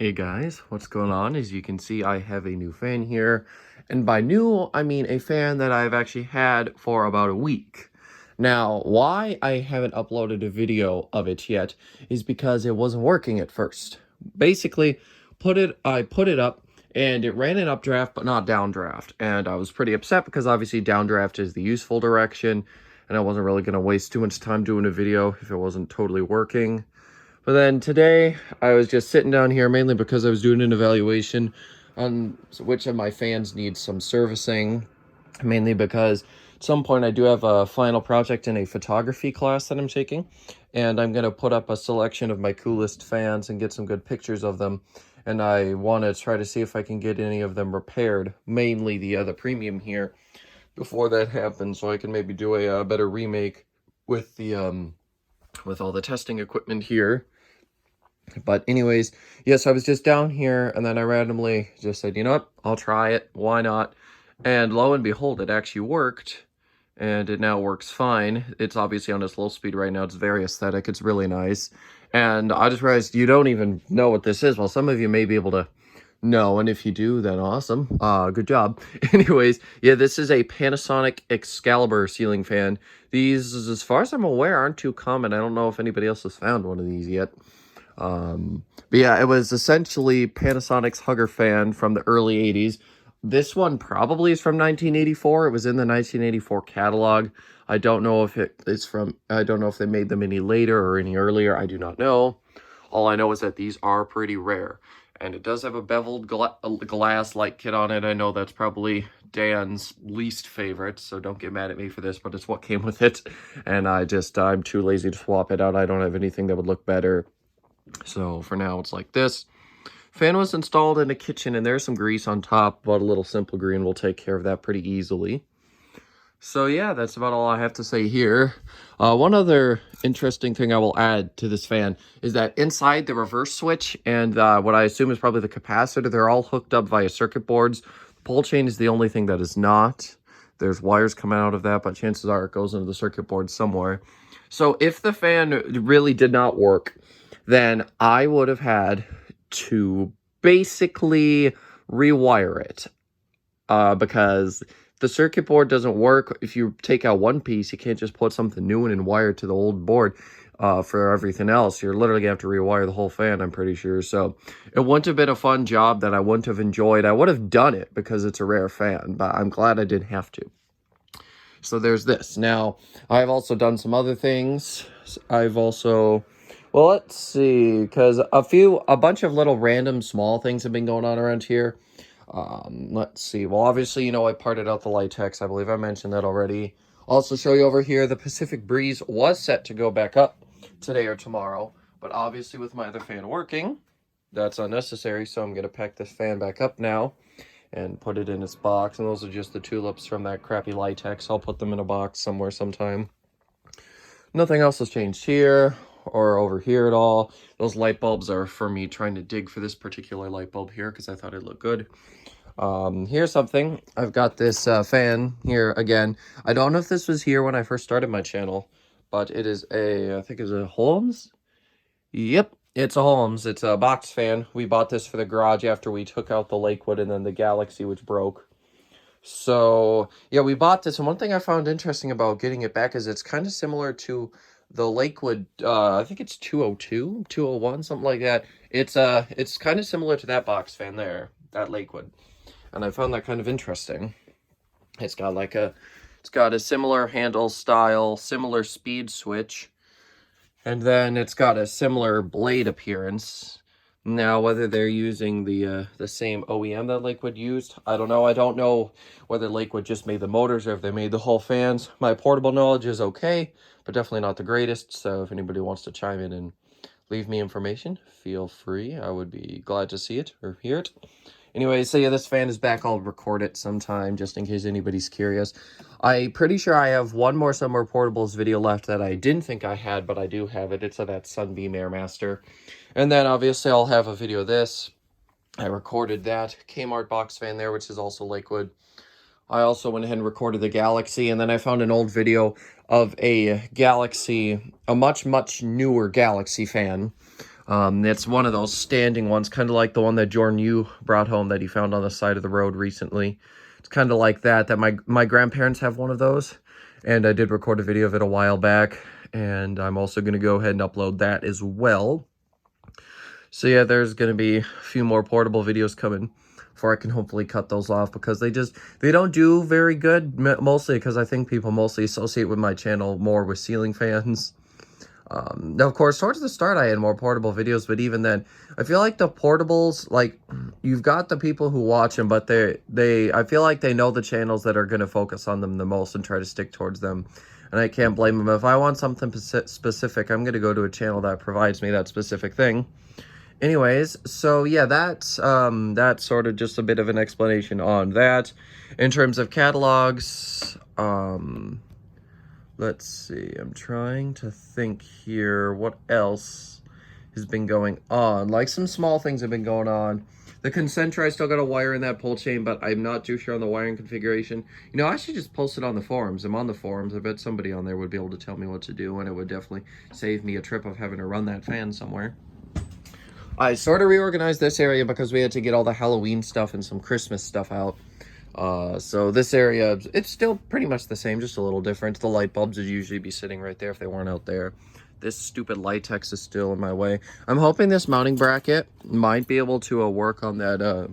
Hey guys, what's going on? As you can see, I have a new fan here. And by new, I mean a fan that I've actually had for about a week. Now, why I haven't uploaded a video of it yet is because it wasn't working at first. Basically, I put it up and it ran in updraft but not downdraft. And I was pretty upset because obviously downdraft is the useful direction and I wasn't really going to waste too much time doing a video if it wasn't totally working. But then today, I was just sitting down here mainly because I was doing an evaluation on which of my fans need some servicing. Mainly because at some point I do have a final project in a photography class that I'm taking. And I'm going to put up a selection of my coolest fans and get some good pictures of them. And I want to try to see if I can get any of them repaired. Mainly the other premium here before that happens. So I can maybe do a better remake with the with all the testing equipment here. But anyways, yes, I was just down here and then I randomly just said, you know what, I'll try it. Why not? And lo and behold, it actually worked. And it now works fine. It's obviously on its low speed right now. It's very aesthetic. It's really nice. And I just realized you don't even know what this is. Well, some of you may be able to know. And if you do, then awesome. Good job. Anyways, yeah, this is a Panasonic Excalibur ceiling fan. These, as far as I'm aware, aren't too common. I don't know if anybody else has found one of these yet. But yeah, it was essentially Panasonic's Hugger fan from the early 80s. This one probably is from 1984. It was in the 1984 catalog. I don't know if I don't know if they made them any later or any earlier. I do not know. All I know is that these are pretty rare. And it does have a beveled glass light kit on it. I know that's probably Dan's least favorite, so don't get mad at me for this, but it's what came with it. And I'm too lazy to swap it out. I don't have anything that would look better. So for now, it's like this. Fan was installed in the kitchen, and there's some grease on top, but a little simple green will take care of that pretty easily. So yeah, that's about all I have to say here. One other interesting thing I will add to this fan is that inside the reverse switch and what I assume is probably the capacitor, they're all hooked up via circuit boards. The pole chain is the only thing that is not. There's wires coming out of that, but chances are it goes into the circuit board somewhere. So if the fan really did not work, then I would have had to basically rewire it because the circuit board doesn't work. If you take out one piece, you can't just put something new in and wire it to the old board for everything else. You're literally going to have to rewire the whole fan, I'm pretty sure. So it wouldn't have been a fun job that I wouldn't have enjoyed. I would have done it because it's a rare fan, but I'm glad I didn't have to. So there's this. Now, I've also done some other things. Well, let's see, because a bunch of little random small things have been going on around here. Let's see. Well, obviously, you know, I parted out the Litex. I believe I mentioned that already. Also show you over here, the Pacific Breeze was set to go back up today or tomorrow. But obviously, with my other fan working, that's unnecessary. So I'm going to pack this fan back up now and put it in its box. And those are just the tulips from that crappy Litex. I'll put them in a box somewhere sometime. Nothing else has changed here or over here at all. Those light bulbs are for me trying to dig for this particular light bulb here because I thought it looked good. Here's something. I've got this fan here again. I don't know if this was here when I first started my channel, but it is I think it's a Holmes? Yep, it's a Holmes. It's a box fan. We bought this for the garage after we took out the Lakewood and then the Galaxy, which broke. So, yeah, we bought this, and one thing I found interesting about getting it back is it's kind of similar to the Lakewood, I think it's 202, 201, something like that. It's kind of similar to that box fan there, that Lakewood. And I found that kind of interesting. It's got a similar handle style, similar speed switch, and then it's got a similar blade appearance. Now, whether they're using the same OEM that Lakewood used, I don't know. I don't know whether Lakewood just made the motors or if they made the whole fans. My portable knowledge is okay, but definitely not the greatest. So if anybody wants to chime in and leave me information, feel free. I would be glad to see it or hear it. Anyway, so yeah, this fan is back. I'll record it sometime just in case anybody's curious. I'm pretty sure I have one more Summer Portables video left that I didn't think I had, but I do have it. It's of that Sunbeam Airmaster. And then obviously I'll have a video of this. I recorded that Kmart box fan there, which is also Lakewood. I also went ahead and recorded the Galaxy, and then I found an old video of a Galaxy, a much, much newer Galaxy fan. It's one of those standing ones, kind of like the one that Jordan Yu brought home that he found on the side of the road recently. It's kind of like that my grandparents have one of those, and I did record a video of it a while back, and I'm also going to go ahead and upload that as well. So yeah, there's going to be a few more portable videos coming before I can hopefully cut those off, because they don't do very good, mostly because I think people mostly associate with my channel more with ceiling fans. Now, of course, towards the start, I had more portable videos, but even then, I feel like the portables, like, you've got the people who watch them, but I feel like they know the channels that are going to focus on them the most and try to stick towards them, and I can't blame them. If I want something specific, I'm going to go to a channel that provides me that specific thing. Anyways, so yeah, that's sort of just a bit of an explanation on that. In terms of catalogs, let's see, I'm trying to think here what else has been going on. Like, some small things have been going on. The concentra, I still got a wire in that pull chain, but I'm not too sure on the wiring configuration. You know, I should just post it on the forums. I'm on the forums. I bet somebody on there would be able to tell me what to do, and it would definitely save me a trip of having to run that fan somewhere. I sort of reorganized this area because we had to get all the Halloween stuff and some Christmas stuff out. So this area, it's still pretty much the same, just a little different. The light bulbs would usually be sitting right there if they weren't out there. This stupid Litex is still in my way. I'm hoping this mounting bracket might be able to work on that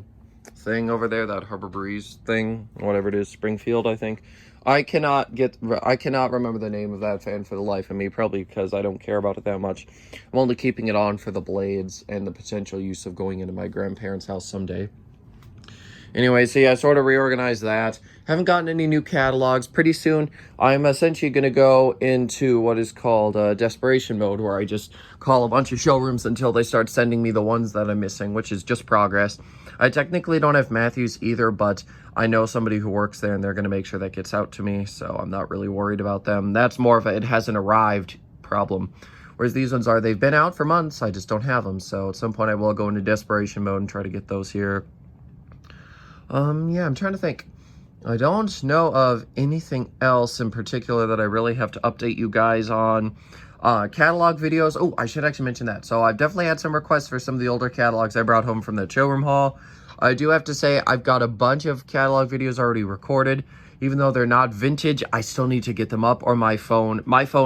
thing over there, that Harbor Breeze thing, whatever it is, Springfield, I think. I cannot remember the name of that fan for the life of me, probably because I don't care about it that much. I'm only keeping it on for the blades and the potential use of going into my grandparents' house someday. Anyway, so yeah, I sort of reorganized that. Haven't gotten any new catalogs. Pretty soon, I'm essentially going to go into what is called desperation mode, where I just call a bunch of showrooms until they start sending me the ones that I'm missing, which is just progress. I technically don't have Matthews either, but I know somebody who works there, and they're going to make sure that gets out to me, so I'm not really worried about them. That's more of a it hasn't arrived problem. Whereas these ones they've been out for months, I just don't have them. So at some point I will go into desperation mode and try to get those here. Yeah, I'm trying to think. I don't know of anything else in particular that I really have to update you guys on. Catalog videos. Oh, I should actually mention that. So I've definitely had some requests for some of the older catalogs I brought home from the showroom haul. I do have to say I've got a bunch of catalog videos already recorded. Even though they're not vintage, I still need to get them up, or my phone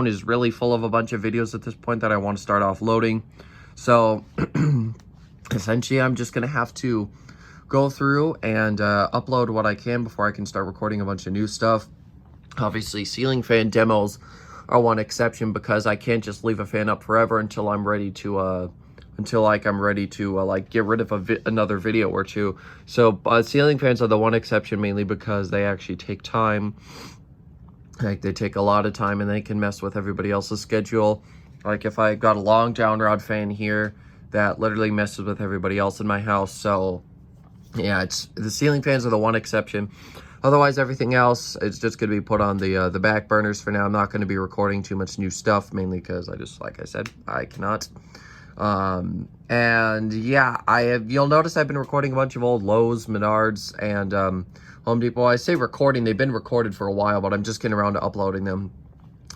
is really full of a bunch of videos at this point that I want to start offloading. So essentially I'm just going to have to go through and upload what I can before I can start recording a bunch of new stuff. Obviously, ceiling fan demos are one exception, because I can't just leave a fan up forever until I'm ready to like get rid of another video or two. So ceiling fans are the one exception, mainly because they actually take time. Like, they take a lot of time, and they can mess with everybody else's schedule. Like, if I got a long down rod fan here, that literally messes with everybody else in my house. So yeah, the ceiling fans are the one exception. Otherwise, everything else is just going to be put on the back burners for now. I'm not going to be recording too much new stuff, mainly because like I said, I cannot. And yeah, you'll notice I've been recording a bunch of old Lowe's, Menards, and Home Depot. I say recording, they've been recorded for a while, but I'm just getting around to uploading them.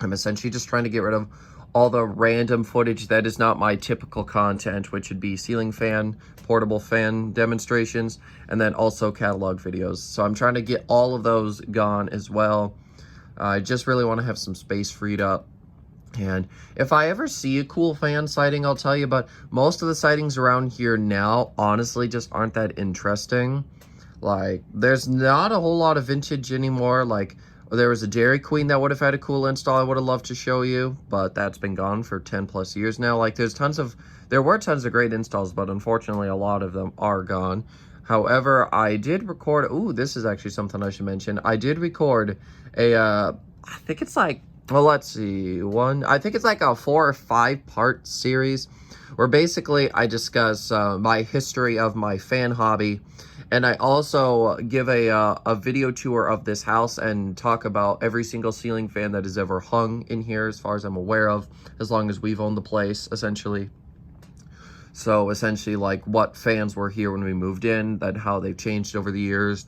I'm essentially just trying to get rid of all the random footage that is not my typical content, which would be ceiling fan, portable fan demonstrations, and then also catalog videos. So I'm trying to get all of those gone as well. I just really want to have some space freed up. And if I ever see a cool fan sighting, I'll tell you, but most of the sightings around here now, honestly, just aren't that interesting. Like, there's not a whole lot of vintage anymore. Like, there was a Dairy Queen that would have had a cool install I would have loved to show you, but that's been gone for 10 plus years now. Like, there were tons of great installs, but unfortunately a lot of them are gone. However, I did record, this is actually something I should mention. I did record I think it's like, well, let's see, I think it's like a 4 or 5 part series where basically I discuss my history of my fan hobby. And I also give a video tour of this house and talk about every single ceiling fan that has ever hung in here, as far as I'm aware of, as long as we've owned the place, essentially. So essentially, like, what fans were here when we moved in, how they've changed over the years,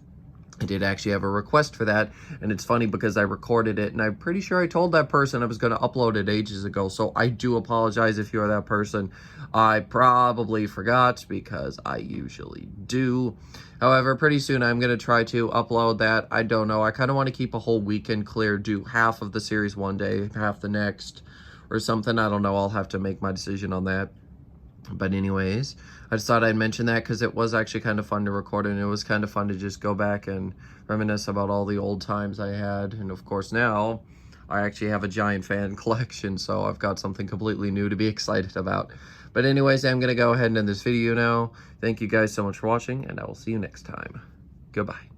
I did actually have a request for that, and it's funny because I recorded it, and I'm pretty sure I told that person I was going to upload it ages ago, so I do apologize if you're that person. I probably forgot, because I usually do. However, pretty soon I'm going to try to upload that. I don't know. I kind of want to keep a whole weekend clear, do half of the series one day, half the next, or something. I don't know. I'll have to make my decision on that. But anyways, I just thought I'd mention that because it was actually kind of fun to record, and it was kind of fun to just go back and reminisce about all the old times I had. And of course now I actually have a giant fan collection, so I've got something completely new to be excited about. But anyways, I'm going to go ahead and end this video now. Thank you guys so much for watching, and I will see you next time. Goodbye.